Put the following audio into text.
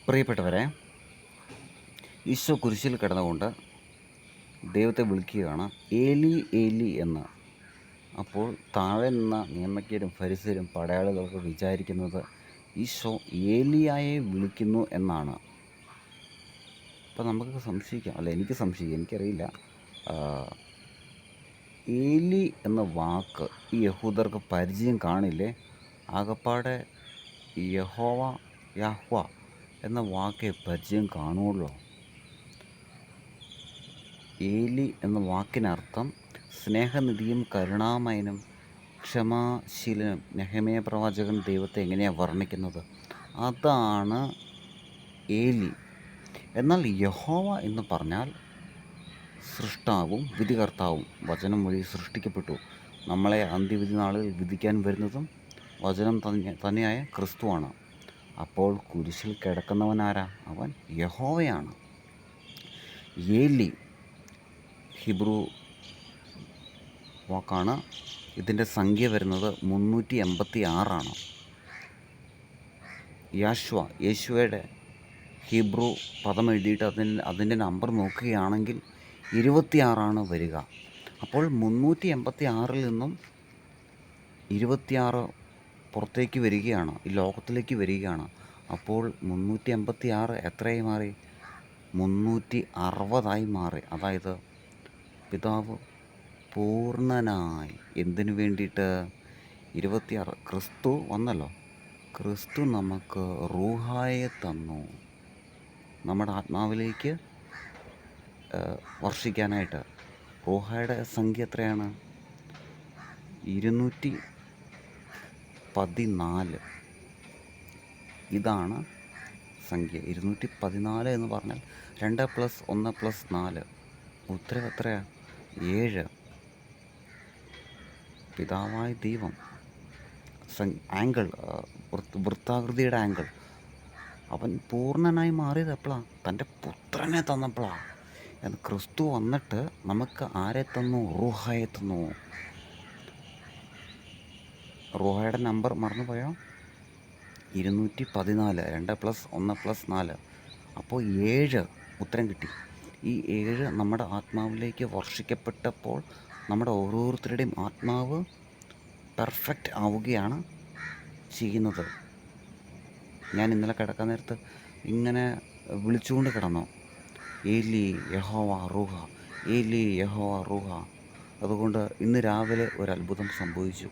പ്രിയപ്പെട്ടവരെ, ഈശോ കുരിശിൽ കിടന്നുകൊണ്ട് ദൈവത്തെ വിളിക്കുകയാണ്, ഏലി ഏലി എന്ന്. അപ്പോൾ താഴെ നിന്ന നിയമജ്ഞരും ഫരിസയരും പടയാളികളൊക്കെ വിചാരിക്കുന്നത് ഈശോ ഏലിയായെ വിളിക്കുന്നു എന്നാണ്. അപ്പോൾ നമുക്ക് സംശയിക്കാം, എനിക്ക് സംശയിക്കാം, എനിക്കറിയില്ല. ഏലി എന്ന വാക്ക് ഈ യഹൂദർക്ക് പരിചയം കാണില്ലേ? ആകപ്പാടെ യഹ്വ എന്ന വാക്കേ പരിചയം കാണുള്ളൂ. ഏലി എന്ന വാക്കിനർത്ഥം സ്നേഹനിധിയും കരുണാമയനും ക്ഷമാശീലനും. നെഹെമ്യാ പ്രവാചകൻ ദൈവത്തെ എങ്ങനെയാണ് വർണ്ണിക്കുന്നത്? അതാണ് ഏലി. എന്നാൽ യഹോവ എന്ന് പറഞ്ഞാൽ സൃഷ്ടാവും വിധികർത്താവും. വചനം വഴി സൃഷ്ടിക്കപ്പെട്ടു. നമ്മളെ അന്ത്യവിധി നാളിൽ വിധിക്കാൻ വരുന്നതും വചനം തന്നെയായ ക്രിസ്തുവാണ്. അപ്പോൾ കുരിശിൽ കിടക്കുന്നവനാരാ? അവൻ യഹോവയാണ്. ഏലി ഹിബ്രു വാക്കാണ്. ഇതിൻ്റെ സംഖ്യ വരുന്നത് 386 യേശുവയുടെ ഹിബ്രു പദം എഴുതിയിട്ട് അതിൻ്റെ നമ്പർ നോക്കുകയാണെങ്കിൽ 26 വരിക. അപ്പോൾ 386 നിന്നും 26 പുറത്തേക്ക് വരികയാണ്, ഈ ലോകത്തിലേക്ക് വരികയാണ്. അപ്പോൾ 386 എത്രയായി മാറി? 360 മാറി. അതായത് പിതാവ് പൂർണ്ണനായി. എന്തിനു വേണ്ടിയിട്ട്? 26. ക്രിസ്തു വന്നല്ലോ. ക്രിസ്തു നമുക്ക് റൂഹായെ തന്നു, നമ്മുടെ ആത്മാവിലേക്ക് വർഷിക്കാനായിട്ട്. റൂഹായുടെ സംഖ്യ എത്രയാണ്? 214. ഇതാണ് സംഖ്യ. 214 എന്ന് പറഞ്ഞാൽ 2 + 1 + 4. ഉത്തരം എത്രയാണ്? 7. പിതാവായ ദൈവം ആംഗിൾ, വൃത്താകൃതിയുടെ ആംഗിൾ. അവൻ പൂർണ്ണനായി മാറിയത് എപ്പോഴാണ്? തൻ്റെ പുത്രനെ തന്നപ്പോഴാണ്. എന്ന് ക്രിസ്തു വന്നിട്ട് നമുക്ക് ആരെ തന്നു? റൂഹായെ തന്നു. റൂഹായുടെ നമ്പർ മറന്നുപോയോ? 214. 2 + 1 + 4. അപ്പോൾ 7 ഉത്തരം കിട്ടി. ഈ 7 നമ്മുടെ ആത്മാവിലേക്ക് വർഷിക്കപ്പെട്ടപ്പോൾ നമ്മുടെ ഓരോരുത്തരുടെയും ആത്മാവ് പെർഫെക്റ്റ് ആവുകയാണ് ചെയ്യുന്നത്. ഞാൻ ഇന്നലെ കിടക്കാൻ നേരത്ത് ഇങ്ങനെ വിളിച്ചുകൊണ്ട് കിടന്നു, ഏലി യഹോവ റൂഹ, ഏലി യഹോവ റൂഹ. അതുകൊണ്ട് ഇന്ന് രാവിലെ ഒരു അത്ഭുതം സംഭവിച്ചു.